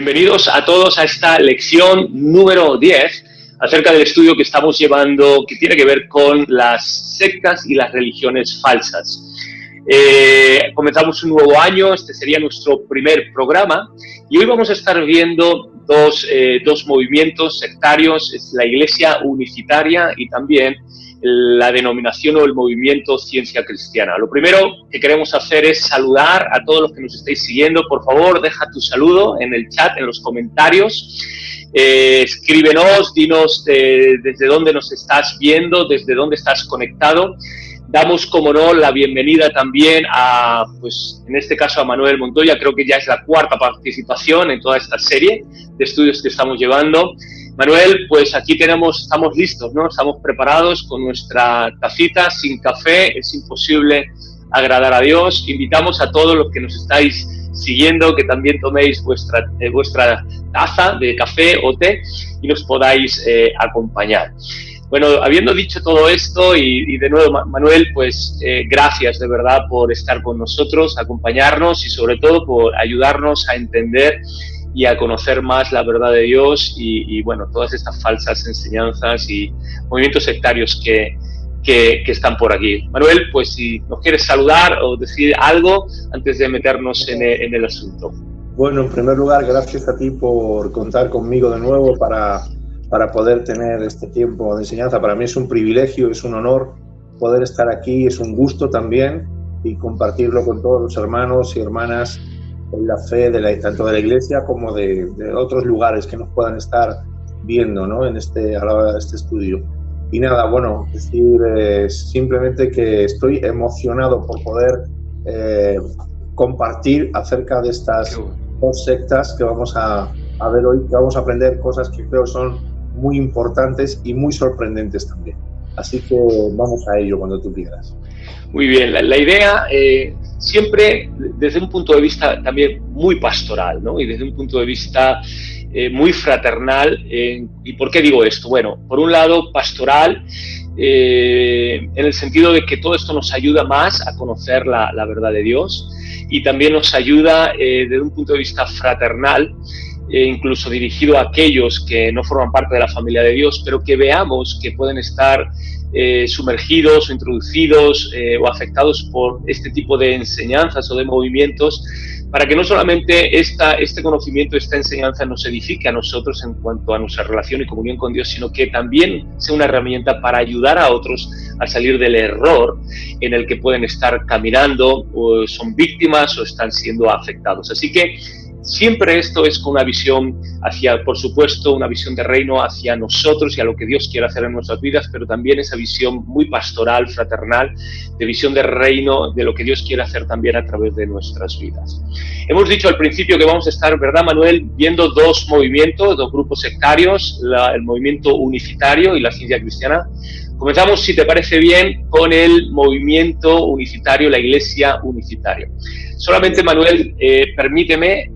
Bienvenidos a todos a esta lección número 10 acerca del estudio que estamos llevando que tiene que ver con las sectas y las religiones falsas. Comenzamos un nuevo año, este sería nuestro primer programa y hoy vamos a estar viendo dos movimientos sectarios, es la Iglesia Unicitaria y también la denominación o el movimiento Ciencia Cristiana. Lo primero que queremos hacer es saludar a todos los que nos estáis siguiendo. Por favor, deja tu saludo en el chat, en los comentarios. Escríbenos, dinos desde dónde nos estás viendo, desde dónde estás conectado. Damos, como no, la bienvenida también a, pues en este caso a Manuel Montoya. Creo que ya es la cuarta participación en toda esta serie de estudios que estamos llevando. Manuel, pues aquí estamos listos, ¿no? Estamos preparados con nuestra tacita, sin café, es imposible agradar a Dios. Invitamos a todos los que nos estáis siguiendo que también toméis vuestra taza de café o té y nos podáis acompañar. Bueno, habiendo dicho todo esto y de nuevo, Manuel, pues gracias de verdad por estar con nosotros, acompañarnos y sobre todo por ayudarnos a entender y a conocer más la verdad de Dios y bueno, todas estas falsas enseñanzas y movimientos sectarios que están por aquí. Manuel, pues si nos quieres saludar o decir algo antes de meternos en el asunto. Bueno, en primer lugar, gracias a ti por contar conmigo de nuevo para poder tener este tiempo de enseñanza. Para mí es un privilegio, es un honor poder estar aquí, es un gusto también y compartirlo con todos los hermanos y hermanas en la fe tanto de la iglesia como de otros lugares que nos puedan estar viendo, ¿no? a la hora de este estudio. Y nada, bueno, decir simplemente que estoy emocionado por poder compartir acerca de estas dos sectas que vamos a ver hoy, que vamos a aprender cosas que creo son muy importantes y muy sorprendentes también. Así que vamos a ello cuando tú quieras. Muy bien, la idea siempre desde un punto de vista también muy pastoral, ¿no? Y desde un punto de vista muy fraternal. ¿Y por qué digo esto? Bueno, por un lado pastoral, en el sentido de que todo esto nos ayuda más a conocer la verdad de Dios y también nos ayuda desde un punto de vista fraternal, incluso dirigido a aquellos que no forman parte de la familia de Dios, pero que veamos que pueden estar sumergidos o introducidos o afectados por este tipo de enseñanzas o de movimientos, para que no solamente este conocimiento, esta enseñanza nos edifique a nosotros en cuanto a nuestra relación y comunión con Dios, sino que también sea una herramienta para ayudar a otros a salir del error en el que pueden estar caminando o son víctimas o están siendo afectados. Así que siempre esto es con una visión hacia, por supuesto, una visión de reino hacia nosotros y a lo que Dios quiere hacer en nuestras vidas, pero también esa visión muy pastoral, fraternal, de visión de reino, de lo que Dios quiere hacer también a través de nuestras vidas. Hemos dicho al principio que vamos a estar, ¿verdad, Manuel?, viendo dos movimientos, dos grupos sectarios, el movimiento unicitario y la ciencia cristiana. Comenzamos, si te parece bien, con el movimiento unicitario, la Iglesia Unicitaria. Solamente, Manuel, permíteme,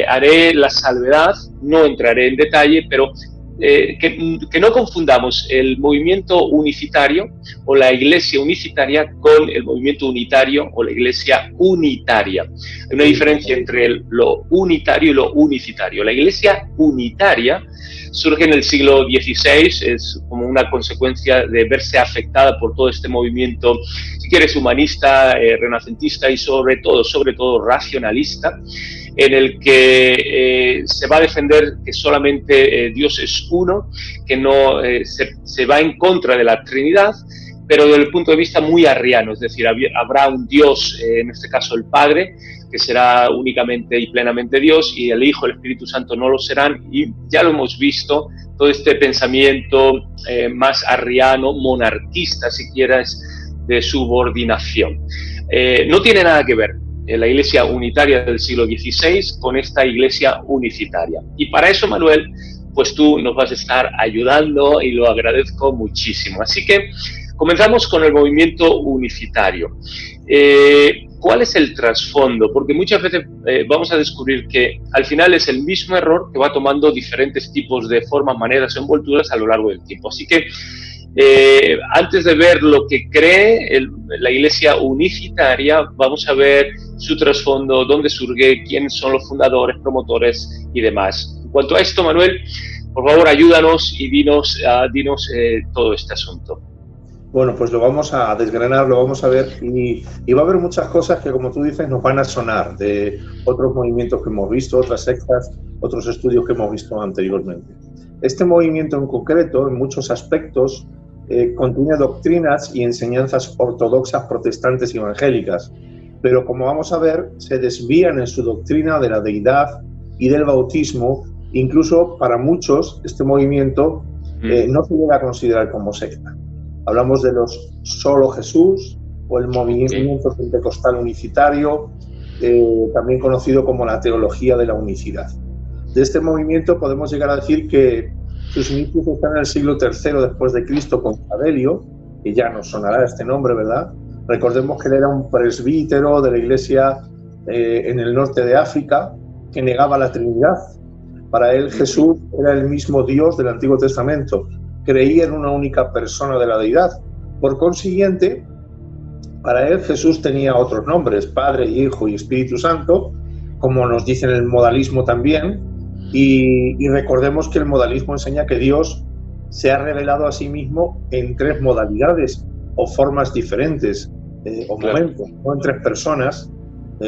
haré la salvedad, no entraré en detalle, pero que no confundamos el movimiento unicitario o la Iglesia Unicitaria con el movimiento unitario o la Iglesia Unitaria. Hay una diferencia entre lo unitario y lo unicitario. La Iglesia Unitaria surge en el siglo XVI, es como una consecuencia de verse afectada por todo este movimiento, si quieres, humanista, renacentista y sobre todo racionalista, en el que se va a defender que solamente Dios es uno, que no se va en contra de la Trinidad, pero desde el punto de vista muy arriano, es decir, habrá un Dios, en este caso el Padre, que será únicamente y plenamente Dios, y el Hijo, el Espíritu Santo no lo serán, y ya lo hemos visto, todo este pensamiento más arriano, monarquista, si quieres, de subordinación. No tiene nada que ver la Iglesia Unitaria del siglo XVI con esta Iglesia Unicitaria. Y para eso, Manuel, pues tú nos vas a estar ayudando y lo agradezco muchísimo. Así que comenzamos con el movimiento unicitario. ¿Cuál es el trasfondo? Porque muchas veces vamos a descubrir que al final es el mismo error que va tomando diferentes tipos de formas, maneras o envolturas a lo largo del tiempo. Así que Antes de ver lo que cree la Iglesia Unicitaria, vamos a ver su trasfondo, dónde surge, quiénes son los fundadores, promotores y demás. En cuanto a esto, Manuel, por favor, ayúdanos y dinos todo este asunto. Bueno, pues lo vamos a desgranar, lo vamos a ver y va a haber muchas cosas que, como tú dices, nos van a sonar de otros movimientos que hemos visto, otras sectas, otros estudios que hemos visto anteriormente. Este movimiento en concreto, en muchos aspectos, contiene doctrinas y enseñanzas ortodoxas protestantes y evangélicas, pero como vamos a ver, se desvían en su doctrina de la deidad y del bautismo. Incluso para muchos este movimiento no se llega a considerar como secta. Hablamos de los solo Jesús o el movimiento pentecostal unicitario, también conocido como la teología de la unicidad. De este movimiento podemos llegar a decir que sus inicios están en el siglo III después de Cristo con Sabelio, que ya nos sonará este nombre, ¿verdad? Recordemos que él era un presbítero de la iglesia en el norte de África que negaba la Trinidad. Para él Jesús era el mismo Dios del Antiguo Testamento, creía en una única persona de la deidad. Por consiguiente, para él Jesús tenía otros nombres, Padre, Hijo y Espíritu Santo, como nos dice en el modalismo también, y recordemos que el modalismo enseña que Dios se ha revelado a sí mismo en tres modalidades o formas diferentes, o momentos, no en tres personas,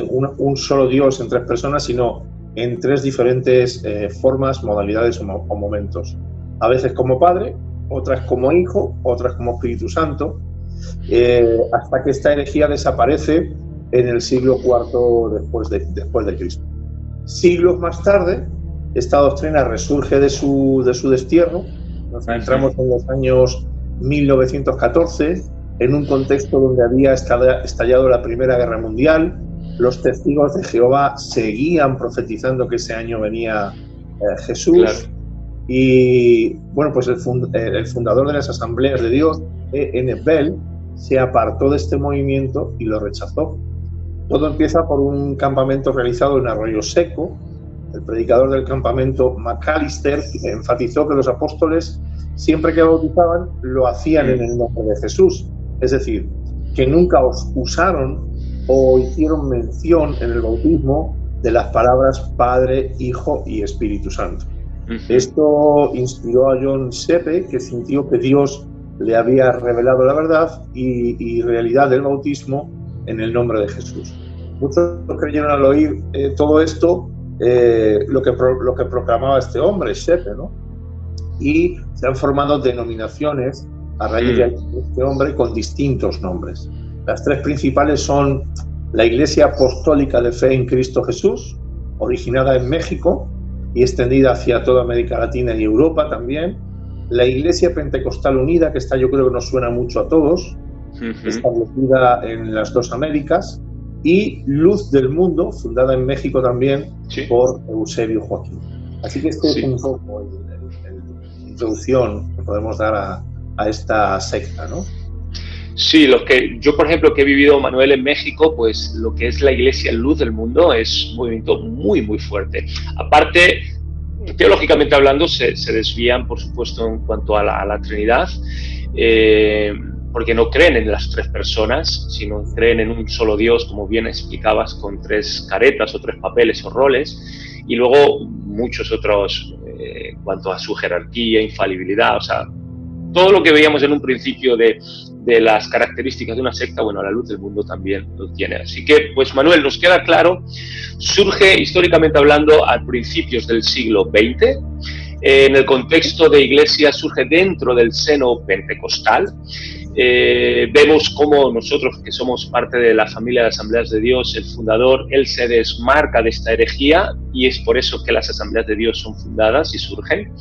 un solo Dios en tres personas, sino en tres diferentes formas, modalidades o momentos. A veces como Padre, otras como Hijo, otras como Espíritu Santo, hasta que esta herejía desaparece en el siglo IV después de Cristo. Siglos más tarde, esta doctrina resurge de su destierro. Nos entramos en los años 1914, en un contexto donde había estallado la Primera Guerra Mundial. Los testigos de Jehová seguían profetizando que ese año venía Jesús. Claro. Y bueno, pues el fundador de las Asambleas de Dios, E.N. Bell, se apartó de este movimiento y lo rechazó. Todo empieza por un campamento realizado en Arroyo Seco. El predicador del campamento, McAllister, enfatizó que los apóstoles, siempre que bautizaban, lo hacían en el nombre de Jesús. Es decir, que nunca usaron o hicieron mención en el bautismo de las palabras Padre, Hijo y Espíritu Santo. Esto inspiró a John Sepe, que sintió que Dios le había revelado la verdad y realidad del bautismo en el nombre de Jesús. Muchos creyeron al oír todo esto lo que proclamaba este hombre, Sepe, ¿no? Y se han formado denominaciones a raíz de este hombre con distintos nombres. Las tres principales son la Iglesia Apostólica de Fe en Cristo Jesús, originada en México y extendida hacia toda América Latina y Europa también. La Iglesia Pentecostal Unida, que esta yo creo que nos suena mucho a todos, establecida en las dos Américas. Y Luz del Mundo, fundada en México también por Eusebio Joaquín. Así que este es un poco la introducción que podemos dar a esta secta, ¿no? Sí, yo, por ejemplo, que he vivido, Manuel, en México, pues lo que es la Iglesia Luz del Mundo es un movimiento muy, muy fuerte. Aparte, teológicamente hablando, se desvían, por supuesto, en cuanto a la Trinidad, porque no creen en las tres personas, sino creen en un solo Dios, como bien explicabas, con tres caretas o tres papeles o roles, y luego muchos otros en cuanto a su jerarquía, infalibilidad, o sea, todo lo que veíamos en un principio de las características de una secta, bueno, la Luz del Mundo también lo tiene. Así que, pues Manuel, nos queda claro, surge históricamente hablando a principios del siglo XX, en el contexto de iglesia surge dentro del seno pentecostal. Vemos cómo nosotros, que somos parte de la familia de Asambleas de Dios, el fundador, él se desmarca de esta herejía y es por eso que las Asambleas de Dios son fundadas y surgen.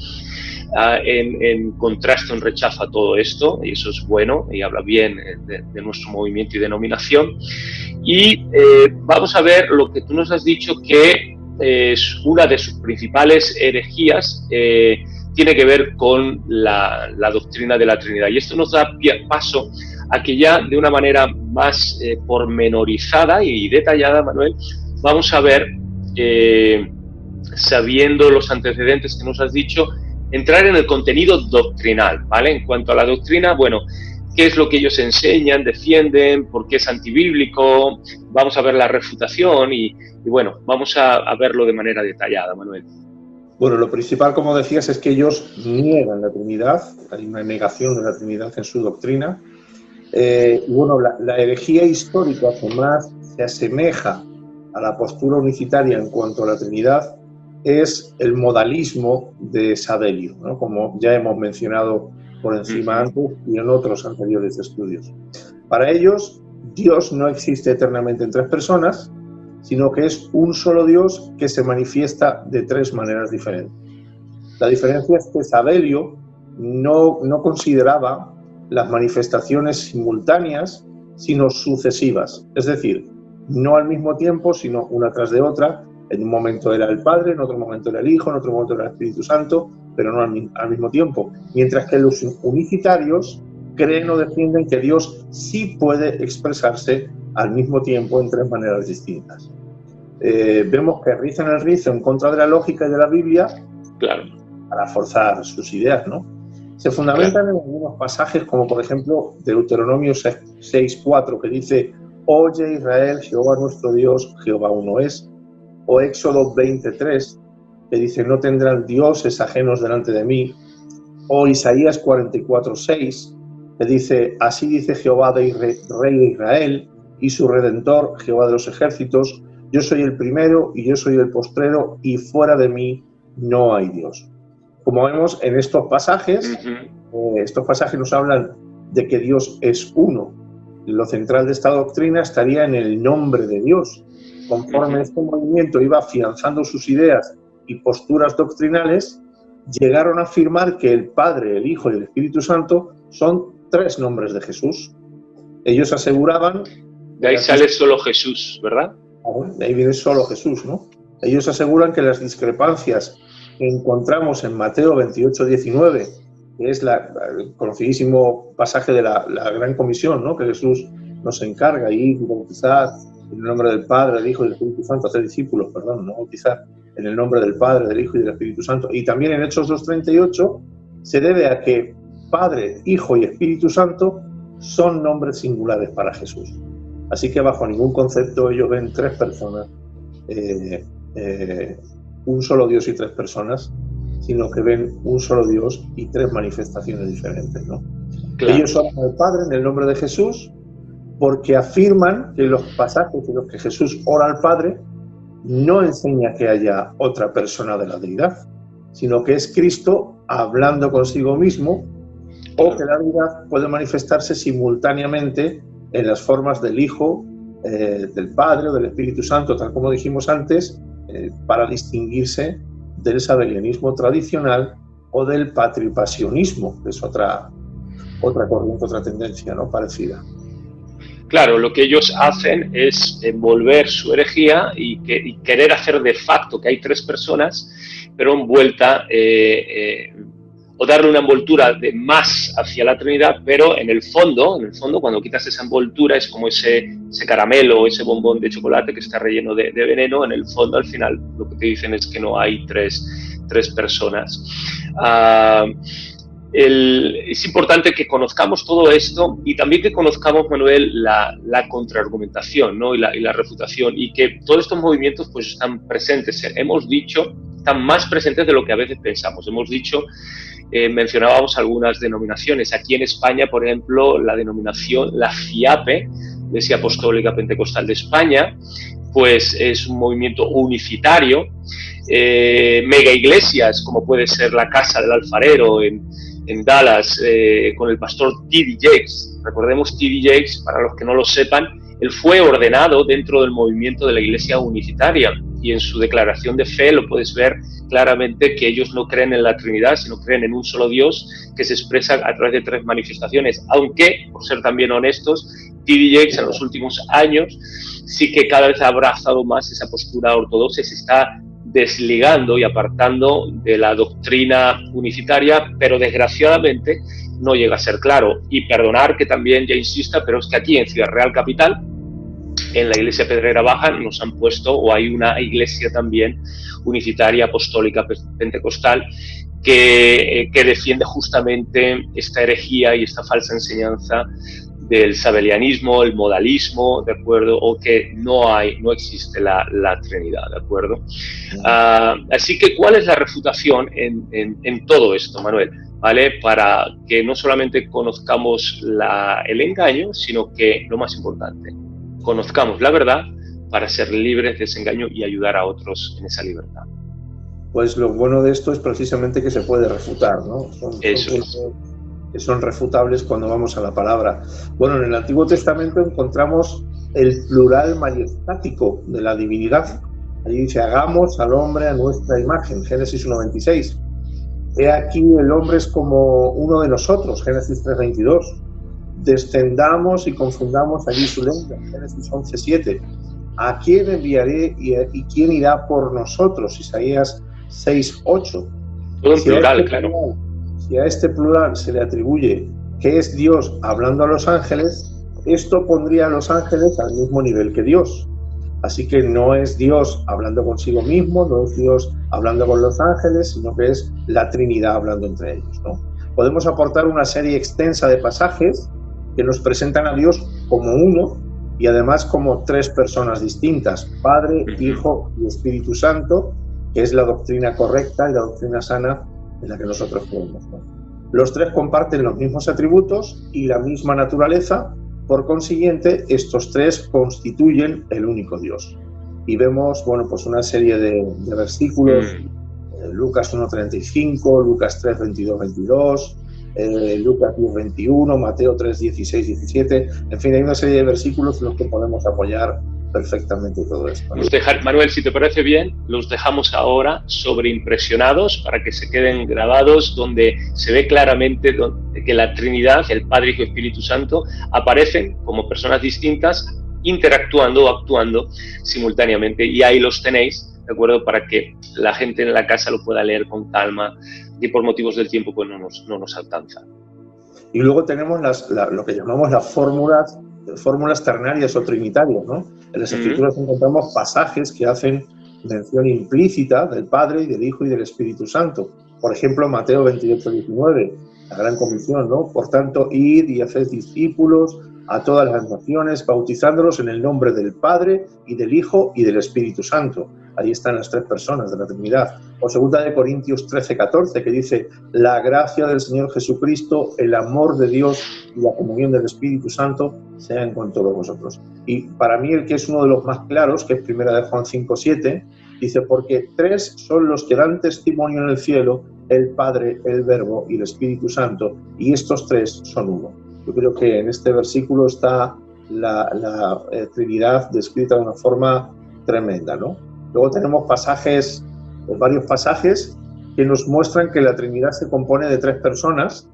En contraste, en rechazo a todo esto, y eso es bueno, y habla bien de nuestro movimiento y denominación. Y vamos a ver lo que tú nos has dicho, que es una de sus principales herejías, tiene que ver con la doctrina de la Trinidad. Y esto nos da paso a que ya de una manera más pormenorizada y detallada, Manuel, vamos a ver, sabiendo los antecedentes que nos has dicho, entrar en el contenido doctrinal, ¿vale? En cuanto a la doctrina, bueno, qué es lo que ellos enseñan, defienden, por qué es antibíblico, vamos a ver la refutación y bueno, vamos a verlo de manera detallada, Manuel. Bueno, lo principal, como decías, es que ellos niegan la Trinidad, hay una negación de la Trinidad en su doctrina. Y bueno, la herejía histórica que más se asemeja a la postura unicitaria en cuanto a la Trinidad es el modalismo de Savelio, ¿no? Como ya hemos mencionado por encima antes y en otros anteriores estudios. Para ellos, Dios no existe eternamente en tres personas, sino que es un solo Dios que se manifiesta de tres maneras diferentes. La diferencia es que Savelio no consideraba las manifestaciones simultáneas, sino sucesivas. Es decir, no al mismo tiempo, sino una tras de otra. En un momento era el Padre, en otro momento era el Hijo, en otro momento era el Espíritu Santo, pero no al mismo tiempo. Mientras que los unicitarios creen o defienden que Dios sí puede expresarse al mismo tiempo en tres maneras distintas. Vemos que rizan el rizo en contra de la lógica y de la Biblia, claro, para forzar sus ideas, ¿no? Se fundamentan en algunos pasajes, como por ejemplo Deuteronomio 6:4, que dice: Oye Israel, Jehová nuestro Dios, Jehová uno es. O Éxodo 20:3, que dice: No tendrán dioses ajenos delante de mí. O Isaías 44:6, que dice: Así dice Jehová, Rey de Israel, y su Redentor, Jehová de los ejércitos: Yo soy el primero y yo soy el postrero, y fuera de mí no hay Dios. Como vemos en estos pasajes nos hablan de que Dios es uno. Lo central de esta doctrina estaría en el nombre de Dios. Conforme este movimiento iba afianzando sus ideas y posturas doctrinales, llegaron a afirmar que el Padre, el Hijo y el Espíritu Santo son tres nombres de Jesús. Ellos aseguraban... De ahí sale solo Jesús, ¿verdad? De ahí viene solo Jesús, ¿no? Ellos aseguran que las discrepancias que encontramos en Mateo 28:19, que es el conocidísimo pasaje de la Gran Comisión, ¿no? Que Jesús nos encarga ir y bautizar en el nombre del Padre, del Hijo y del Espíritu Santo, hacer discípulos, no bautizar, en el nombre del Padre, del Hijo y del Espíritu Santo. Y también en Hechos 2:38 se debe a que Padre, Hijo y Espíritu Santo son nombres singulares para Jesús. Así que bajo ningún concepto ellos ven tres personas, un solo Dios y tres personas, sino que ven un solo Dios y tres manifestaciones diferentes, ¿no? Claro. Ellos oran al Padre en el nombre de Jesús porque afirman que los pasajes en los que Jesús ora al Padre no enseña que haya otra persona de la deidad, sino que es Cristo hablando consigo mismo, o que la deidad puede manifestarse simultáneamente en las formas del Hijo, del Padre o del Espíritu Santo, tal como dijimos antes, para distinguirse del sabelianismo tradicional o del patripasionismo, que es otra corriente, otra tendencia, ¿no? Parecida. Claro, lo que ellos hacen es envolver su herejía y querer hacer de facto que hay tres personas, pero envuelta, o darle una envoltura de más hacia la Trinidad, pero en el fondo, cuando quitas esa envoltura, es como ese caramelo, ese bombón de chocolate que está relleno de veneno. En el fondo, al final, lo que te dicen es que no hay tres personas. Es importante que conozcamos todo esto y también que conozcamos, Manuel, la contraargumentación, ¿no? y la refutación, y que todos estos movimientos pues están presentes. Hemos dicho, están más presentes de lo que a veces pensamos. Hemos dicho, mencionábamos algunas denominaciones. Aquí en España, por ejemplo, la denominación, la FIAPE, Iglesia Apostólica Pentecostal de España, pues es un movimiento unicitario. Mega iglesias, como puede ser la Casa del Alfarero en Dallas, con el pastor T.D. Jakes. Recordemos, T.D. Jakes, para los que no lo sepan, él fue ordenado dentro del movimiento de la Iglesia Unicitaria, y en su declaración de fe lo puedes ver claramente que ellos no creen en la Trinidad, sino creen en un solo Dios que se expresa a través de tres manifestaciones, aunque, por ser también honestos, T.D. Jakes en los últimos años sí que cada vez ha abrazado más esa postura ortodoxa y se está desligando y apartando de la doctrina unicitaria, pero desgraciadamente no llega a ser claro. Y perdonar que también ya insista, pero es que aquí en Ciudad Real Capital en la Iglesia Pedrera Baja nos han puesto, o hay una iglesia también unicitaria, apostólica, pentecostal, que defiende justamente esta herejía y esta falsa enseñanza del sabelianismo, el modalismo, ¿de acuerdo? O que no existe la Trinidad, ¿de acuerdo? Así que, ¿cuál es la refutación en todo esto, Manuel? ¿Vale? Para que no solamente conozcamos el engaño, sino que, lo más importante, conozcamos la verdad para ser libres de ese engaño y ayudar a otros en esa libertad. Pues lo bueno de esto es precisamente que se puede refutar, ¿no? Son refutables cuando vamos a la palabra. Bueno, en el Antiguo Testamento encontramos el plural majestático de la divinidad. Allí dice, hagamos al hombre a nuestra imagen, Génesis 1:26. He aquí el hombre es como uno de nosotros, Génesis 3:22. Descendamos y confundamos allí su lengua, Génesis 11:7. ¿A quién enviaré y quién irá por nosotros? Isaías 6:8. Todo en plural, claro. Si a este plural se le atribuye que es Dios hablando a los ángeles, esto pondría a los ángeles al mismo nivel que Dios. Así que no es Dios hablando consigo mismo, no es Dios hablando con los ángeles, sino que es la Trinidad hablando entre ellos, ¿no? Podemos aportar una serie extensa de pasajes que nos presentan a Dios como uno y además como tres personas distintas, Padre, Hijo y Espíritu Santo, que es la doctrina correcta y la doctrina sana en la que nosotros creemos, ¿no? Los tres comparten los mismos atributos y la misma naturaleza, por consiguiente, estos tres constituyen el único Dios. Y vemos, bueno, pues una serie de versículos, Lucas 1:35, Lucas 3:22, Lucas 10:21, Mateo 3:16-17, en fin, hay una serie de versículos en los que podemos apoyar perfectamente todo esto. Manuel, si te parece bien, los dejamos ahora sobreimpresionados para que se queden grabados, donde se ve claramente que la Trinidad, el Padre, Hijo y Espíritu Santo, aparecen como personas distintas, interactuando o actuando simultáneamente, y ahí los tenéis, ¿de acuerdo? Para que la gente en la casa lo pueda leer con calma, y por motivos del tiempo pues no nos alcanza. Y luego tenemos lo que llamamos las fórmulas ternarias o trinitarias, ¿no? En las Escrituras encontramos pasajes que hacen mención implícita del Padre y del Hijo y del Espíritu Santo. Por ejemplo, Mateo 28:19, la gran comisión, ¿no? Por tanto, id y haced discípulos a todas las naciones, bautizándolos en el nombre del Padre y del Hijo y del Espíritu Santo. Ahí están las tres personas de la Trinidad. O 2 Corintios 13:14, que dice, la gracia del Señor Jesucristo, el amor de Dios y la comunión del Espíritu Santo sean con todos vosotros. Y para mí el que es uno de los más claros, que es 1 Juan 5:7, dice, porque tres son los que dan testimonio en el cielo, el Padre, el Verbo y el Espíritu Santo, y estos tres son uno. Yo creo que en este versículo está la Trinidad descrita de una forma tremenda, ¿no? Luego tenemos varios pasajes que nos muestran que la Trinidad se compone de tres personas,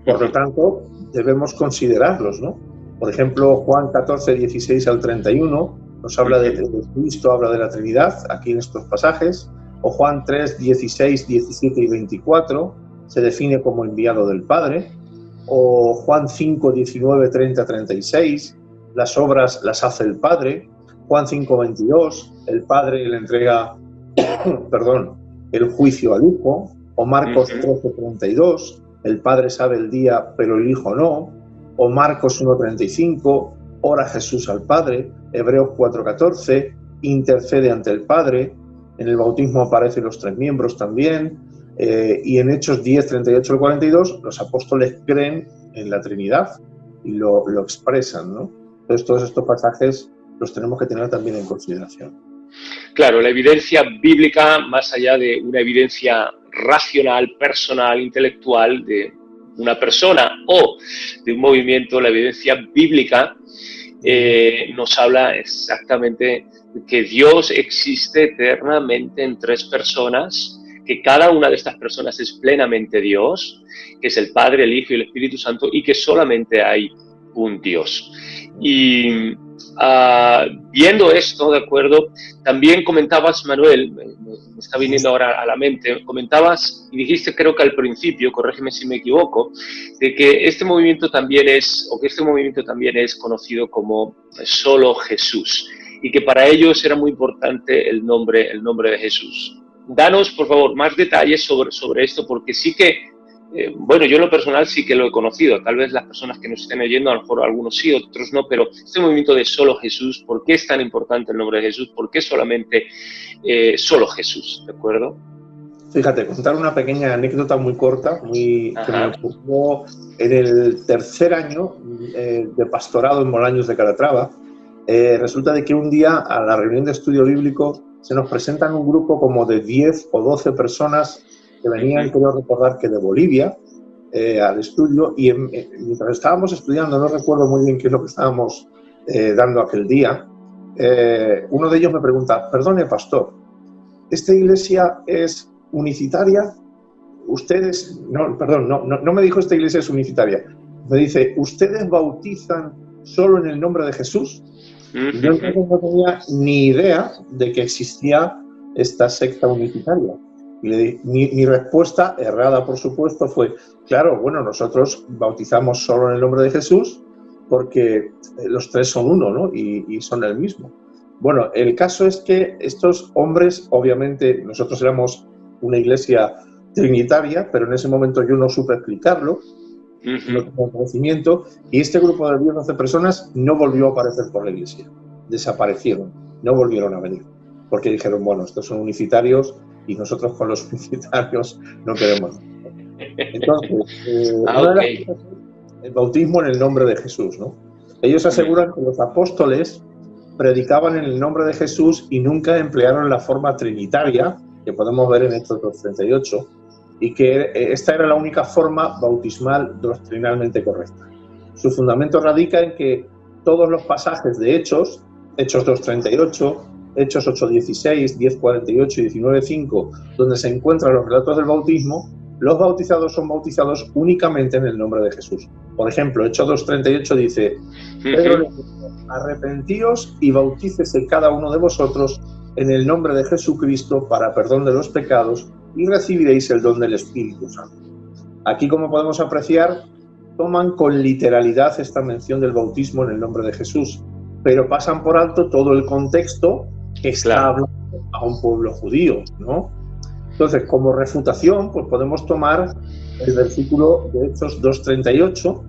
por lo tanto debemos considerarlos, ¿no? Por ejemplo, Juan 14:16-31 nos habla de Cristo, habla de la Trinidad, aquí en estos pasajes, o Juan 3:16, 17 y 24 se define como enviado del Padre, o Juan 5:19, 30-36, las obras las hace el Padre, Juan 5:22, el Padre le entrega el juicio al Hijo, o Marcos 13:32, el Padre sabe el día, pero el Hijo no, o Marcos 1:35, ora Jesús al Padre, Hebreos 4:14, intercede ante el Padre, en el bautismo aparecen los tres miembros también, y en Hechos 10:38-42 los apóstoles creen en la Trinidad y lo expresan, ¿no? Entonces todos estos pasajes los tenemos que tener también en consideración. Claro, la evidencia bíblica, más allá de una evidencia racional, personal, intelectual de una persona o de un movimiento, la evidencia bíblica nos habla exactamente de que Dios existe eternamente en tres personas, que cada una de estas personas es plenamente Dios, que es el Padre, el Hijo y el Espíritu Santo, y que solamente hay un Dios. Y viendo esto, ¿de acuerdo? También comentabas, Manuel, me está viniendo ahora a la mente, comentabas y dijiste, creo que al principio, corrígeme si me equivoco, de que este movimiento también es conocido como solo Jesús, y que para ellos era muy importante el nombre de Jesús. Danos, por favor, más detalles sobre esto, porque sí que, bueno, yo en lo personal sí que lo he conocido. Tal vez las personas que nos estén oyendo, a lo mejor algunos sí, otros no, pero este movimiento de solo Jesús, ¿por qué es tan importante el nombre de Jesús? ¿Por qué solamente solo Jesús? ¿De acuerdo? Fíjate, contar una pequeña anécdota muy corta, que me ocurrió en el tercer año de pastorado en Bolaños de Calatrava. Resulta de que un día a la reunión de estudio bíblico se nos presentan un grupo como de 10 o 12 personas que venían, quiero recordar que de Bolivia, al estudio, y mientras estábamos estudiando, no recuerdo muy bien qué es lo que estábamos dando aquel día, uno de ellos me pregunta, perdone, pastor, ¿esta iglesia es unicitaria? Ustedes, no me dijo esta iglesia es unicitaria, me dice, ¿ustedes bautizan solo en el nombre de Jesús? Yo entonces no tenía ni idea de que existía esta secta unicitaria. Y mi respuesta, errada por supuesto, fue, claro, bueno, nosotros bautizamos solo en el nombre de Jesús porque los tres son uno, ¿no? Y son el mismo. Bueno, el caso es que estos hombres, obviamente, nosotros éramos una iglesia trinitaria, pero en ese momento yo no supe explicarlo, no tengo conocimiento, y este grupo de 10 o 12 personas no volvió a aparecer por la iglesia. Desaparecieron, no volvieron a venir, porque dijeron, bueno, estos son unicitarios y nosotros con los unicitarios no queremos. Entonces, el bautismo en el nombre de Jesús, ¿no? Ellos aseguran que los apóstoles predicaban en el nombre de Jesús y nunca emplearon la forma trinitaria, que podemos ver en Hechos 2:38, y que esta era la única forma bautismal doctrinalmente correcta. Su fundamento radica en que todos los pasajes de Hechos 2:38, Hechos 8:16, 10:48 y 19:5, donde se encuentran los relatos del bautismo, los bautizados son bautizados únicamente en el nombre de Jesús. Por ejemplo, Hechos 2:38 dice, Pedro le dijo, arrepentíos y bautícese cada uno de vosotros en el nombre de Jesucristo para perdón de los pecados y recibiréis el don del Espíritu Santo. Aquí, como podemos apreciar, toman con literalidad esta mención del bautismo en el nombre de Jesús, pero pasan por alto todo el contexto que está hablando a un pueblo judío, ¿no? Entonces, como refutación, pues podemos tomar el versículo de Hechos 2:38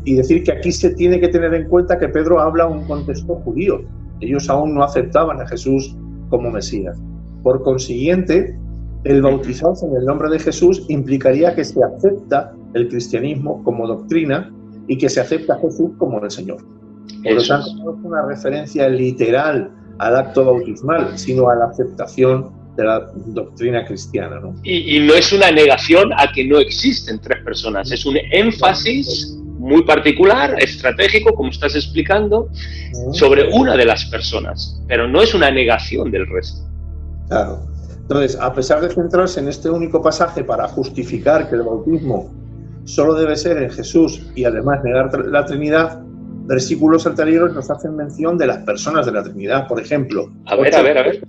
y decir que aquí se tiene que tener en cuenta que Pedro habla a un contexto judío. Ellos aún no aceptaban a Jesús como Mesías. Por consiguiente, el bautizarse en el nombre de Jesús implicaría que se acepta el cristianismo como doctrina y que se acepta a Jesús como el Señor. Por lo tanto, no es una referencia literal al acto bautismal, sino a la aceptación de la doctrina cristiana, ¿no? Y no es una negación a que no existen tres personas, es un énfasis muy particular, estratégico, como estás explicando, sobre una de las personas, pero no es una negación del resto. Claro. Entonces, a pesar de centrarse en este único pasaje para justificar que el bautismo solo debe ser en Jesús y además negar la Trinidad, versículos anteriores nos hacen mención de las personas de la Trinidad. Por ejemplo, a ver.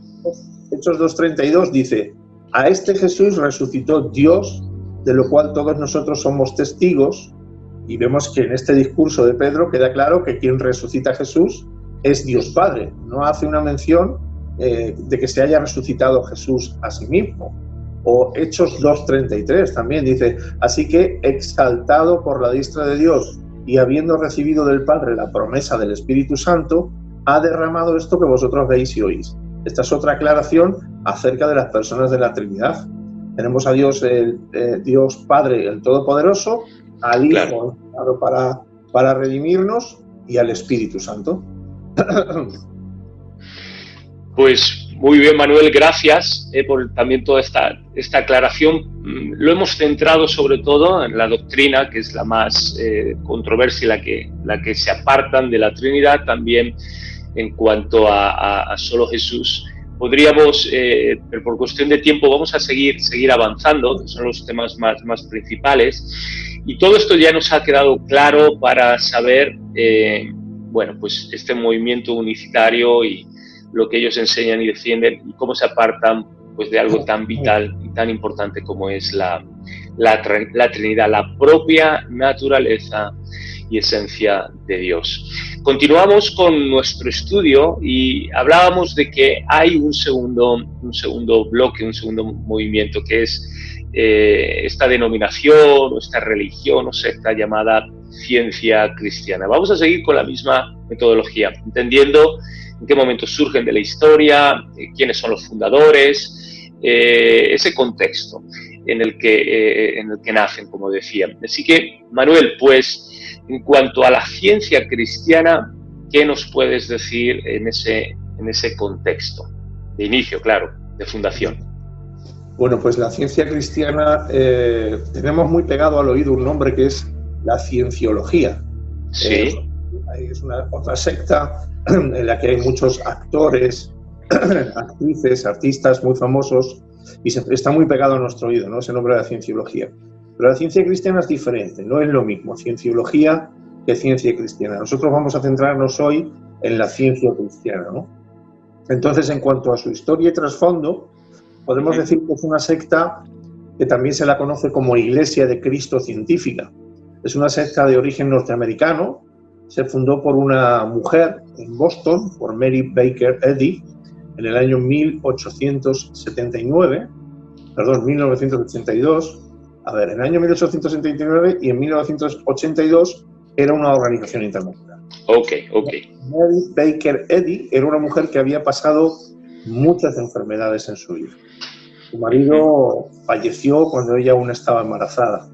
Hechos 2:32 dice, a este Jesús resucitó Dios, de lo cual todos nosotros somos testigos, y vemos que en este discurso de Pedro queda claro que quien resucita a Jesús es Dios Padre. No hace una mención de que se haya resucitado Jesús a sí mismo. O Hechos 2:33 también dice, así que exaltado por la diestra de Dios y habiendo recibido del Padre la promesa del Espíritu Santo, ha derramado esto que vosotros veis y oís. Esta es otra aclaración acerca de las personas de la Trinidad. Tenemos a Dios, Dios Padre, el Todopoderoso, al Hijo para redimirnos y al Espíritu Santo. Pues muy bien, Manuel, gracias por también toda esta aclaración. Lo hemos centrado sobre todo en la doctrina, que es la más controversia, la que se apartan de la Trinidad, también en cuanto a solo Jesús. podríamos, pero por cuestión de tiempo vamos a seguir avanzando, que son los temas más principales, y todo esto ya nos ha quedado claro para saber, bueno, pues este movimiento unicitario y lo que ellos enseñan y defienden y cómo se apartan pues de algo tan vital y tan importante como es la Trinidad, la propia naturaleza y esencia de Dios. Continuamos con nuestro estudio y hablábamos de que hay un segundo bloque, un segundo movimiento, que es esta denominación o esta religión o secta llamada ciencia cristiana. Vamos a seguir con la misma metodología, entendiendo en qué momentos surgen de la historia, quiénes son los fundadores, ese contexto en el que nacen, como decía. Así que, Manuel, pues, en cuanto a la ciencia cristiana, ¿qué nos puedes decir en ese contexto? De inicio, claro, de fundación. Bueno, pues la ciencia cristiana, tenemos muy pegado al oído un nombre que es la cienciología. Sí. Es otra secta en la que hay muchos actores, actrices, artistas muy famosos, y está muy pegado a nuestro oído, ¿no?, ese nombre de la cienciología. Pero la ciencia cristiana es diferente, no es lo mismo cienciología que ciencia cristiana. Nosotros vamos a centrarnos hoy en la ciencia cristiana, ¿no? Entonces, en cuanto a su historia y trasfondo, podemos decir que es una secta que también se la conoce como Iglesia de Cristo Científica. Es una secta de origen norteamericano, se fundó por una mujer en Boston, por Mary Baker Eddy, en el año 1982, en el año 1879 y en 1982 era una organización internacional. Ok. Mary Baker Eddy era una mujer que había pasado muchas enfermedades en su vida. Su marido falleció cuando ella aún estaba embarazada.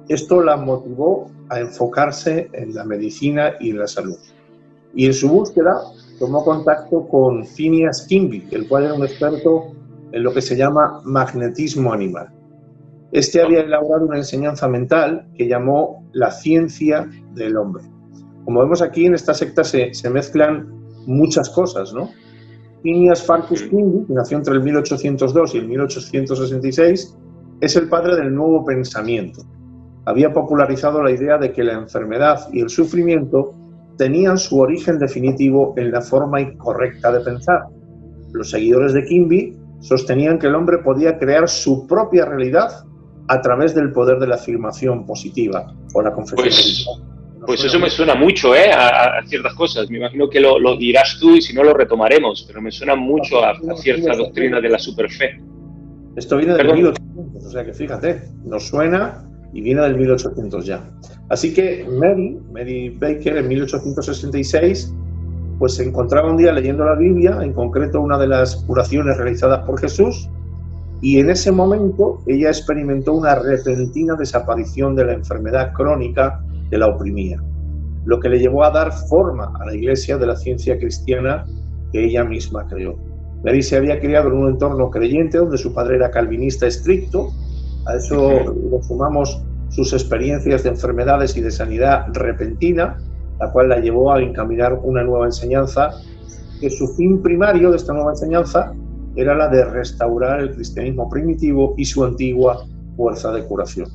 Esto la motivó a enfocarse en la medicina y en la salud. Y en su búsqueda tomó contacto con Phineas Kimby, el cual era un experto en lo que se llama magnetismo animal. Este había elaborado una enseñanza mental que llamó la ciencia del hombre. Como vemos aquí, en esta secta se mezclan muchas cosas, ¿no? Phineas Farkas Kimby, que nació entre el 1802 y el 1866, es el padre del nuevo pensamiento. Había popularizado la idea de que la enfermedad y el sufrimiento tenían su origen definitivo en la forma incorrecta de pensar. Los seguidores de Kimby sostenían que el hombre podía crear su propia realidad a través del poder de la afirmación positiva o la confesión. Pues eso me suena mucho a ciertas cosas. Me imagino que lo dirás tú y si no lo retomaremos, pero me suena mucho a cierta doctrina de la superfe. Esto viene del 1800, o sea que fíjate, nos suena y viene del 1800 ya. Así que Mary Baker en 1866 pues se encontraba un día leyendo la Biblia, en concreto una de las curaciones realizadas por Jesús, y en ese momento ella experimentó una repentina desaparición de la enfermedad crónica que la oprimía, lo que le llevó a dar forma a la Iglesia de la ciencia cristiana que ella misma creó. Mary se había criado en un entorno creyente donde su padre era calvinista estricto. A eso le sumamos sus experiencias de enfermedades y de sanidad repentina, la cual la llevó a encaminar una nueva enseñanza, que su fin primario de esta nueva enseñanza era la de restaurar el cristianismo primitivo y su antigua fuerza de curación.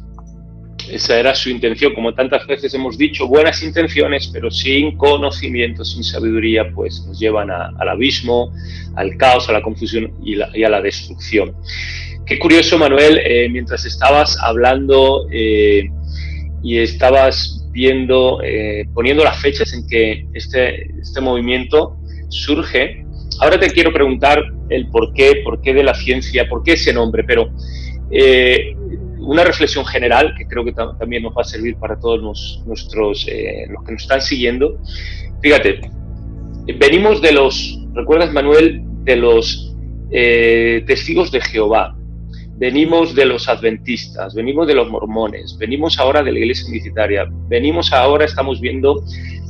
Esa era su intención, como tantas veces hemos dicho, buenas intenciones, pero sin conocimiento, sin sabiduría, pues nos llevan al abismo, al caos, a la confusión y a la destrucción. Qué curioso, Manuel, mientras estabas hablando y estabas viendo, poniendo las fechas en que este movimiento surge. Ahora te quiero preguntar el por qué de la ciencia, por qué ese nombre, pero una reflexión general que creo que también nos va a servir para todos los que nos están siguiendo. Fíjate, venimos de ¿recuerdas, Manuel? De los testigos de Jehová, venimos de los adventistas, venimos de los mormones, venimos ahora de la iglesia unicitaria, estamos viendo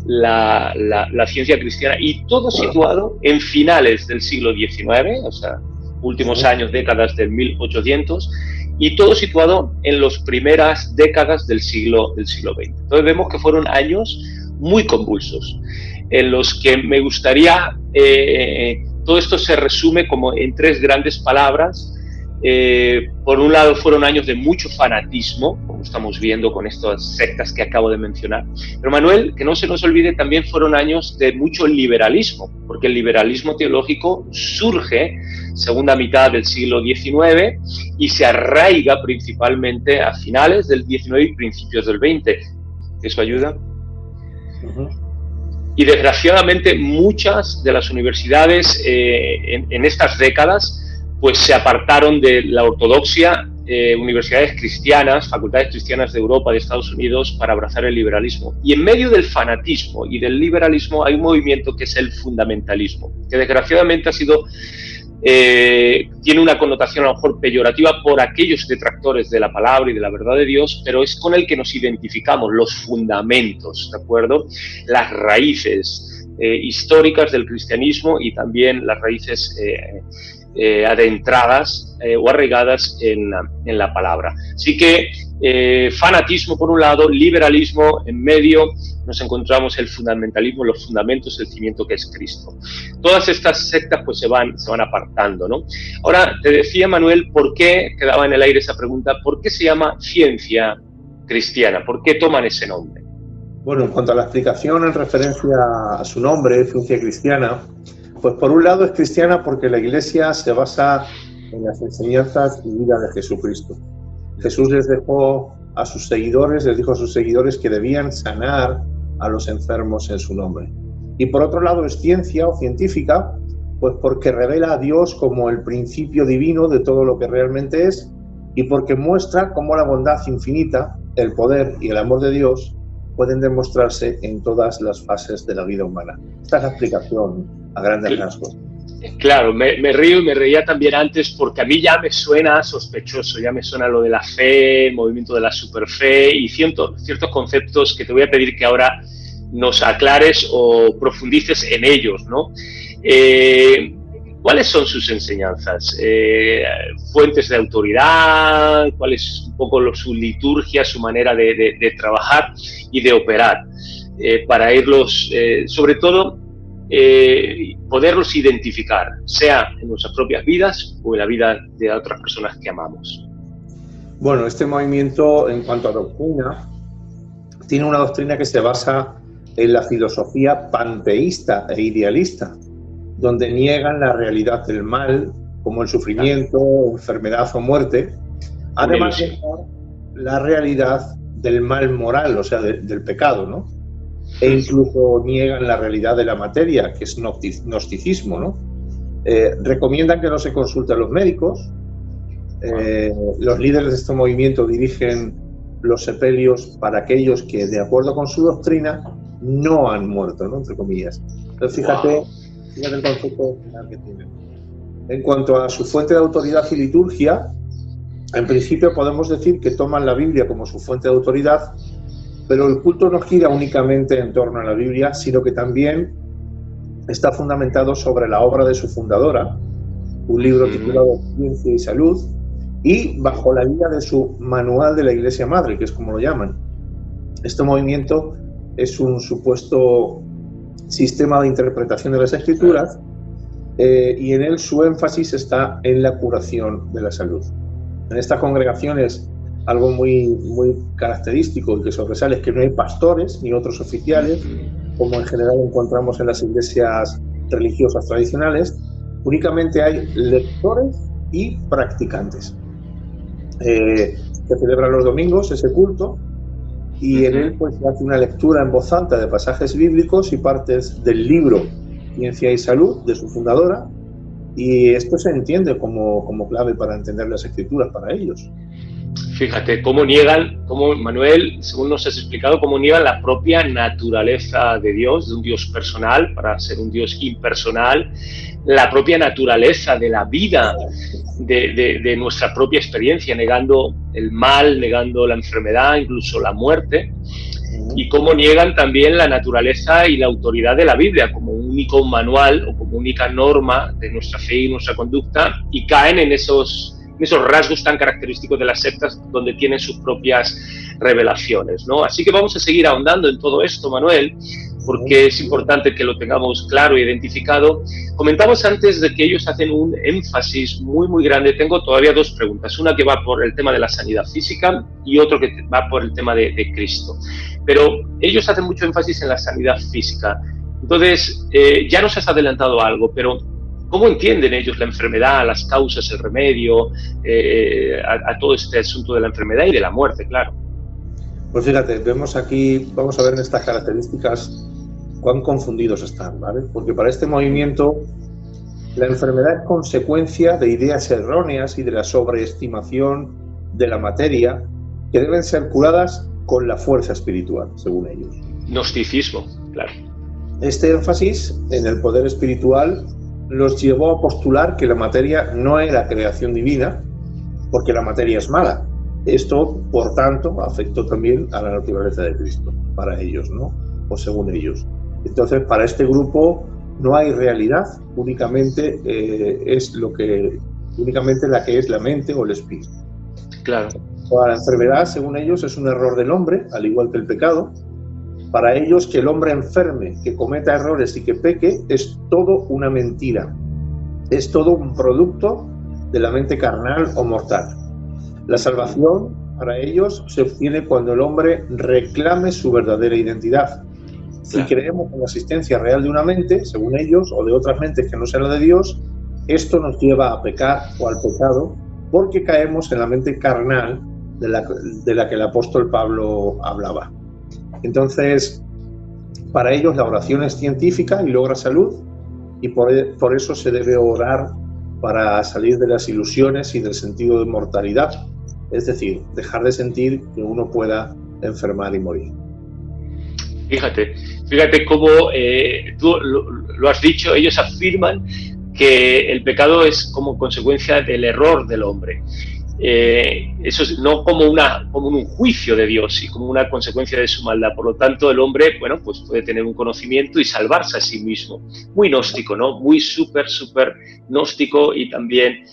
la ciencia cristiana, y todo situado en finales del siglo XIX, o sea, últimos años, décadas del 1800, y todo situado en las primeras décadas del siglo XX. Entonces vemos que fueron años muy convulsos, en los que me gustaría todo esto se resume como en 3 grandes palabras. Por un lado, fueron años de mucho fanatismo, como estamos viendo con estas sectas que acabo de mencionar. Pero Manuel, que no se nos olvide, también fueron años de mucho liberalismo, porque el liberalismo teológico surge segunda mitad del siglo XIX y se arraiga principalmente a finales del XIX y principios del XX. ¿Eso ayuda? Y desgraciadamente muchas de las universidades en estas décadas pues se apartaron de la ortodoxia, universidades cristianas, facultades cristianas de Europa, de Estados Unidos, para abrazar el liberalismo. Y en medio del fanatismo y del liberalismo hay un movimiento que es el fundamentalismo, que desgraciadamente ha sido, tiene una connotación a lo mejor peyorativa por aquellos detractores de la palabra y de la verdad de Dios, pero es con el que nos identificamos, los fundamentos, ¿de acuerdo? Las raíces históricas del cristianismo y también las raíces adentradas o arraigadas en la palabra. Así que fanatismo por un lado, liberalismo en medio, nos encontramos el fundamentalismo, los fundamentos, el cimiento que es Cristo. Todas estas sectas pues se van apartando, ¿no? Ahora, te decía, Manuel, ¿por qué, quedaba en el aire esa pregunta, por qué se llama ciencia cristiana? ¿Por qué toman ese nombre? Bueno, en cuanto a la explicación en referencia a su nombre, ciencia cristiana, pues por un lado es cristiana porque la Iglesia se basa en las enseñanzas y vida de Jesucristo. Jesús les dijo a sus seguidores que debían sanar a los enfermos en su nombre. Y por otro lado es ciencia o científica, pues porque revela a Dios como el principio divino de todo lo que realmente es y porque muestra cómo la bondad infinita, el poder y el amor de Dios pueden demostrarse en todas las fases de la vida humana. Esta es la explicación a grandes rasgos. Claro, me río y me reía también antes porque a mí ya me suena sospechoso, ya me suena lo de la fe, el movimiento de la superfe y ciertos conceptos que te voy a pedir que ahora nos aclares o profundices en ellos, ¿no? ¿Cuáles son sus enseñanzas? ¿Fuentes de autoridad? ¿Cuál es un poco su liturgia, su manera de trabajar y de operar? Para irlos, sobre todo, poderlos identificar, sea en nuestras propias vidas o en la vida de otras personas que amamos. Bueno, este movimiento, en cuanto a doctrina, tiene una doctrina que se basa en la filosofía panteísta e idealista, donde niegan la realidad del mal, como el sufrimiento, enfermedad o muerte, además de la realidad del mal moral, o sea, del pecado, ¿no? E incluso niegan la realidad de la materia, que es gnosticismo, ¿no? Recomiendan que no se consulte a los médicos. Los líderes de este movimiento dirigen los sepelios para aquellos que, de acuerdo con su doctrina, no han muerto, ¿no? Entre comillas. Entonces, fíjate el concepto que tienen. En cuanto a su fuente de autoridad y liturgia, en principio podemos decir que toman la Biblia como su fuente de autoridad, pero el culto no gira únicamente en torno a la Biblia, sino que también está fundamentado sobre la obra de su fundadora, un libro titulado Ciencia y Salud, y bajo la guía de su Manual de la Iglesia Madre, que es como lo llaman. Este movimiento es un supuesto sistema de interpretación de las Escrituras y en él su énfasis está en la curación de la salud. En estas congregaciones algo muy característico y que sobresale es que no hay pastores ni otros oficiales, como en general encontramos en las iglesias religiosas tradicionales. Únicamente hay lectores y practicantes. Se celebra los domingos ese culto y en él pues se hace una lectura en voz alta de pasajes bíblicos y partes del libro Ciencia y Salud de su fundadora, y esto se entiende como clave para entender las Escrituras para ellos. Fíjate, cómo niegan, cómo Manuel, según nos has explicado, cómo niegan la propia naturaleza de Dios, de un Dios personal, para ser un Dios impersonal, la propia naturaleza de la vida, de nuestra propia experiencia, negando el mal, negando la enfermedad, incluso la muerte, y cómo niegan también la naturaleza y la autoridad de la Biblia como único manual o como única norma de nuestra fe y nuestra conducta, y caen en esos rasgos tan característicos de las sectas donde tienen sus propias revelaciones, ¿no? Así que vamos a seguir ahondando en todo esto, Manuel, porque es importante que lo tengamos claro e identificado. Comentamos antes de que ellos hacen un énfasis muy, muy grande. Tengo todavía dos preguntas, una que va por el tema de la sanidad física y otro que va por el tema de Cristo. Pero ellos hacen mucho énfasis en la sanidad física. Entonces, ya nos has adelantado algo, pero ¿cómo entienden ellos la enfermedad, las causas, el remedio, a todo este asunto de la enfermedad y de la muerte, claro? Pues fíjate, vemos aquí, vamos a ver en estas características cuán confundidos están, ¿vale? Porque para este movimiento la enfermedad es consecuencia de ideas erróneas y de la sobreestimación de la materia que deben ser curadas con la fuerza espiritual, según ellos. Gnosticismo, claro. Este énfasis en el poder espiritual los llevó a postular que la materia no era creación divina, porque la materia es mala. Esto, por tanto, afectó también a la naturaleza de Cristo, para ellos, ¿no? O según ellos. Entonces, para este grupo no hay realidad, únicamente únicamente la que es la mente o el espíritu. Claro. La enfermedad, según ellos, es un error del hombre, al igual que el pecado. Para ellos, que el hombre enferme, que cometa errores y que peque, es todo una mentira. Es todo un producto de la mente carnal o mortal. La salvación, para ellos, se obtiene cuando el hombre reclame su verdadera identidad. Si creemos en la existencia real de una mente, según ellos, o de otras mentes que no sean la de Dios, esto nos lleva a pecar o al pecado, porque caemos en la mente carnal de la que el apóstol Pablo hablaba. Entonces, para ellos la oración es científica y logra salud, y por eso se debe orar para salir de las ilusiones y del sentido de mortalidad, es decir, dejar de sentir que uno pueda enfermar y morir. Fíjate cómo tú lo has dicho, ellos afirman que el pecado es como consecuencia del error del hombre. Eso es no como un juicio de Dios, y como una consecuencia de su maldad. Por lo tanto, el hombre, bueno, pues puede tener un conocimiento y salvarse a sí mismo. Muy gnóstico, ¿no? Muy súper gnóstico, y también,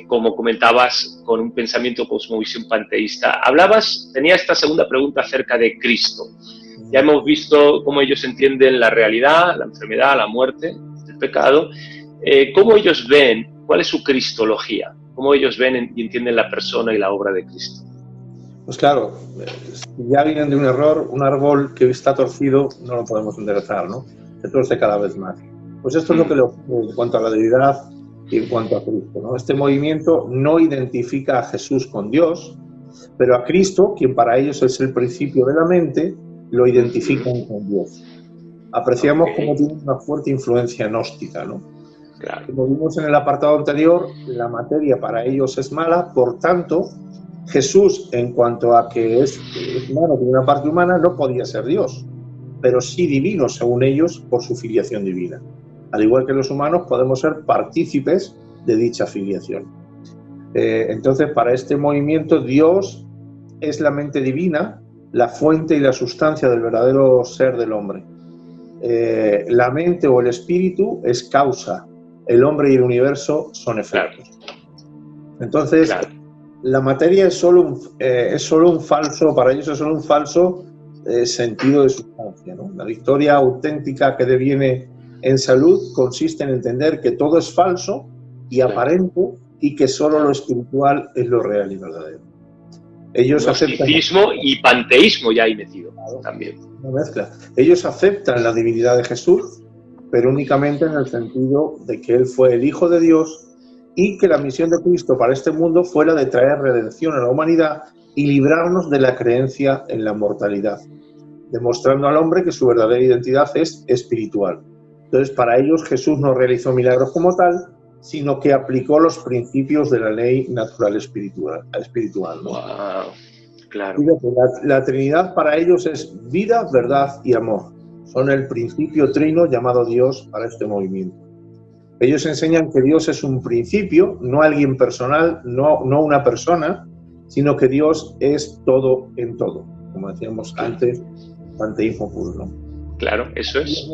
como comentabas, con un pensamiento cosmovisión panteísta. Tenía esta segunda pregunta acerca de Cristo. Ya hemos visto cómo ellos entienden la realidad, la enfermedad, la muerte, el pecado. ¿Cómo ellos ven? ¿Cuál es su cristología? ¿Cómo ellos ven y entienden la persona y la obra de Cristo? Pues claro, si ya vienen de un error, un árbol que está torcido no lo podemos enderezar, ¿no? Se torce cada vez más. Pues esto es lo que le ocurre en cuanto a la deidad y en cuanto a Cristo, ¿no? Este movimiento no identifica a Jesús con Dios, pero a Cristo, quien para ellos es el principio de la mente, lo identifican con Dios. Apreciamos cómo tiene una fuerte influencia gnóstica, ¿no? Claro. Como vimos en el apartado anterior, la materia para ellos es mala, por tanto, Jesús, en cuanto a que es humano, tiene una parte humana, no podía ser Dios, pero sí divino, según ellos, por su filiación divina. Al igual que los humanos, podemos ser partícipes de dicha filiación. Entonces, para este movimiento, Dios es la mente divina, la fuente y la sustancia del verdadero ser del hombre. La mente o el espíritu es causa. El hombre y el universo son efectos. Entonces, la materia es solo un falso, para ellos es solo un falso sentido de sustancia, ¿no? La victoria auténtica que deviene en salud consiste en entender que todo es falso y aparente, y que solo lo espiritual es lo real y verdadero. Ellos aceptan y panteísmo ya hay metido también. Una mezcla. Ellos aceptan la divinidad de Jesús, pero únicamente en el sentido de que Él fue el Hijo de Dios y que la misión de Cristo para este mundo fue la de traer redención a la humanidad y librarnos de la creencia en la mortalidad, demostrando al hombre que su verdadera identidad es espiritual. Entonces, para ellos Jesús no realizó milagros como tal, sino que aplicó los principios de la ley natural espiritual, ¿no? Wow, claro. Fíjate, la Trinidad para ellos es vida, verdad y amor. Son el principio trino llamado Dios para este movimiento. Ellos enseñan que Dios es un principio, no alguien personal, no una persona, sino que Dios es todo en todo, como decíamos antes, panteísmo puro, ¿no? Claro, eso es.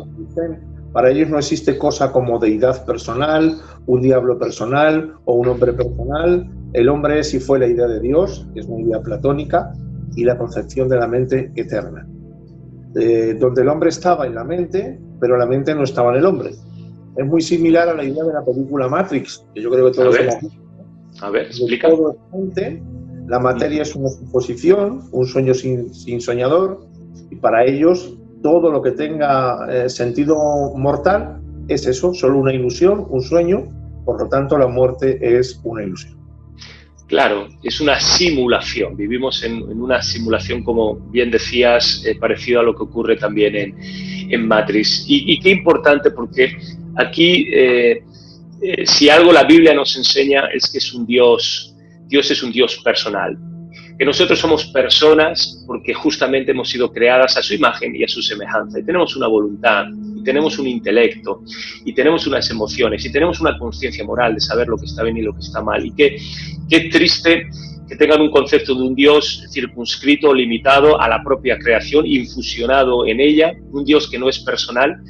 Para ellos no existe cosa como deidad personal, un diablo personal o un hombre personal. El hombre es y fue la idea de Dios, que es una idea platónica, y la concepción de la mente eterna. donde el hombre estaba en la mente, pero la mente no estaba en el hombre. Es muy similar a la idea de la película Matrix, que yo creo que todos hemos visto. A ver, explica. Todo es mente, la materia es una suposición, un sueño sin soñador, y para ellos todo lo que tenga sentido mortal es eso, solo una ilusión, un sueño, por lo tanto la muerte es una ilusión. Claro, es una simulación, vivimos en una simulación, como bien decías, parecido a lo que ocurre también en Matrix. Y qué importante, porque aquí, si algo la Biblia nos enseña es que es un Dios es un Dios personal, que nosotros somos personas porque justamente hemos sido creadas a su imagen y a su semejanza, y tenemos una voluntad, y tenemos un intelecto, y tenemos unas emociones, y tenemos una conciencia moral de saber lo que está bien y lo que está mal. Y qué triste que tengan un concepto de un Dios circunscrito, limitado a la propia creación, infusionado en ella, un Dios que no es personal.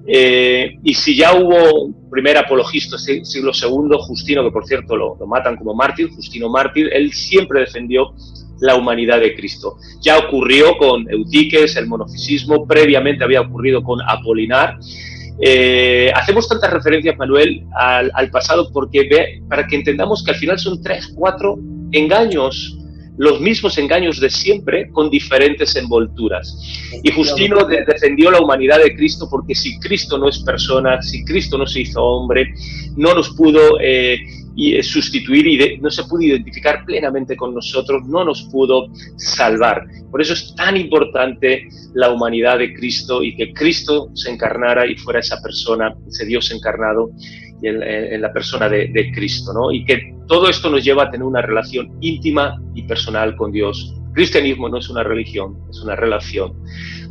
Y si ya hubo un primer apologista siglo II, Justino, que por cierto lo matan como mártir, Justino mártir, él siempre defendió la humanidad de Cristo. Ya ocurrió con Eutiques, el monofisismo, previamente había ocurrido con Apolinar. Hacemos tantas referencias, Manuel, al pasado para que entendamos que al final son 3, 4 engaños, los mismos engaños de siempre, con diferentes envolturas. Y Justino defendió la humanidad de Cristo, porque si Cristo no es persona, si Cristo no se hizo hombre, no nos pudo sustituir y no se pudo identificar plenamente con nosotros, no nos pudo salvar. Por eso es tan importante la humanidad de Cristo, y que Cristo se encarnara y fuera esa persona, ese Dios encarnado en la persona de Cristo, ¿no? Y que todo esto nos lleva a tener una relación íntima y personal con Dios. El cristianismo no es una religión, es una relación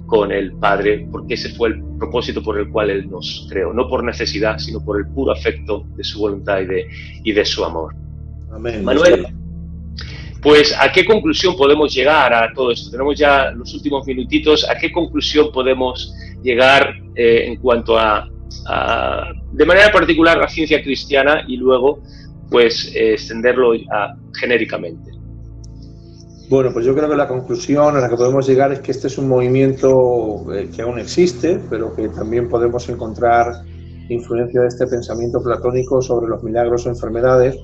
con el Padre, porque ese fue el propósito por el cual Él nos creó, no por necesidad, sino por el puro afecto de su voluntad y de su amor. Amén. Manuel, pues ¿a qué conclusión podemos llegar a todo esto? Tenemos ya los últimos minutitos. ¿A qué conclusión podemos llegar en cuanto de manera particular, la ciencia cristiana, y luego pues extenderlo genéricamente? Bueno, pues yo creo que la conclusión a la que podemos llegar es que este es un movimiento que aún existe, pero que también podemos encontrar influencia de este pensamiento platónico sobre los milagros o enfermedades,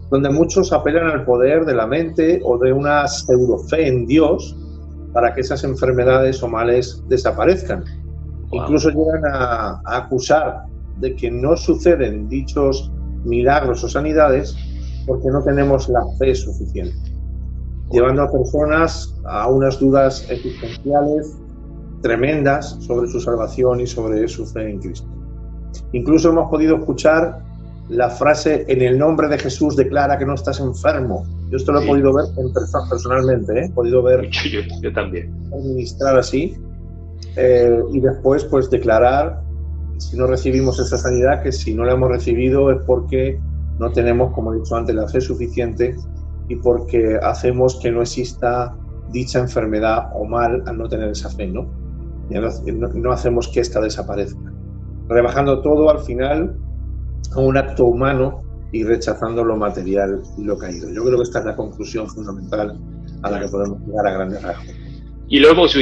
donde muchos apelan al poder de la mente o de una pseudofe en Dios para que esas enfermedades o males desaparezcan. Wow. Incluso llegan a acusar de que no suceden dichos milagros o sanidades porque no tenemos la fe suficiente, llevando a personas a unas dudas existenciales tremendas sobre su salvación y sobre su fe en Cristo. Incluso hemos podido escuchar la frase: en el nombre de Jesús declara que no estás enfermo. Yo esto lo he podido ver personalmente, he podido ver yo también ministrar así, y después pues declarar, si no recibimos esa sanidad, que si no la hemos recibido es porque no tenemos, como he dicho antes, la fe suficiente, y porque hacemos que no exista dicha enfermedad o mal al no tener esa fe, ¿no? No hacemos que ésta desaparezca, rebajando todo al final a un acto humano y rechazando lo material y lo caído. Yo creo que esta es la conclusión fundamental a la que podemos llegar a grandes rasgos. Y lo hemos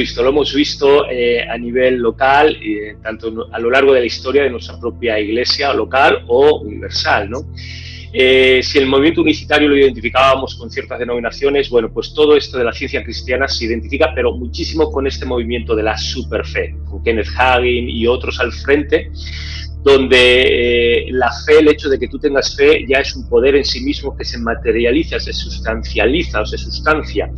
visto a nivel local, tanto a lo largo de la historia de nuestra propia iglesia local o universal, ¿no? Si el movimiento unicitario lo identificábamos con ciertas denominaciones, bueno, pues todo esto de la ciencia cristiana se identifica, pero muchísimo con este movimiento de la superfe, con Kenneth Hagin y otros al frente, donde la fe, el hecho de que tú tengas fe, ya es un poder en sí mismo que se materializa, se sustancializa o se sustancia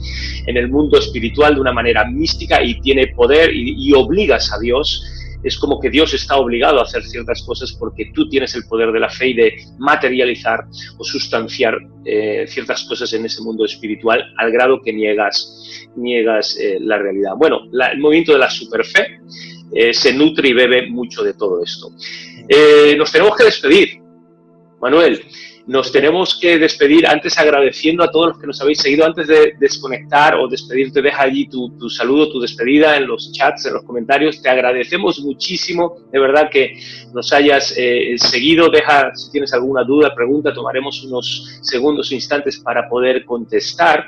en el mundo espiritual de una manera mística y tiene poder y obligas a Dios. Es como que Dios está obligado a hacer ciertas cosas porque tú tienes el poder de la fe y de materializar o sustanciar ciertas cosas en ese mundo espiritual, al grado que niegas la realidad. Bueno, el movimiento de la superfe se nutre y bebe mucho de todo esto. Nos tenemos que despedir, Manuel. nos tenemos que despedir, antes agradeciendo a todos los que nos habéis seguido. Antes de desconectar o despedirte, deja allí tu saludo, tu despedida en los chats, en los comentarios. Te agradecemos muchísimo, de verdad, que nos hayas seguido. Deja, si tienes alguna duda, pregunta, tomaremos unos segundos o instantes para poder contestar.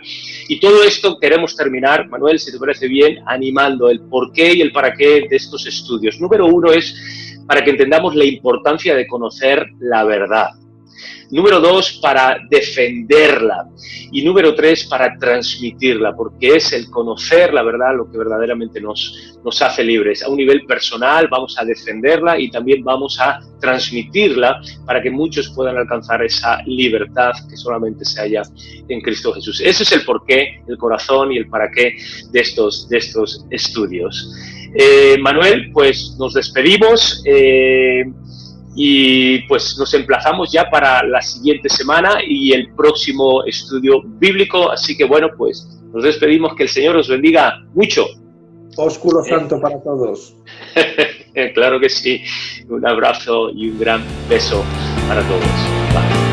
Y todo esto queremos terminar, Manuel, si te parece bien, animando el por qué y el para qué de estos estudios. Número uno es para que entendamos la importancia de conocer la verdad. Número 2, para defenderla. Y número 3, para transmitirla, porque es el conocer la verdad lo que verdaderamente nos hace libres. A un nivel personal vamos a defenderla y también vamos a transmitirla para que muchos puedan alcanzar esa libertad que solamente se halla en Cristo Jesús. Ese es el porqué, el corazón y el para qué de estos estudios. Manuel, pues nos despedimos. Y pues nos emplazamos ya para la siguiente semana y el próximo estudio bíblico. Así que bueno, pues nos despedimos. Que el Señor os bendiga mucho. Ósculo santo para todos. Claro que sí. Un abrazo y un gran beso para todos. Bye.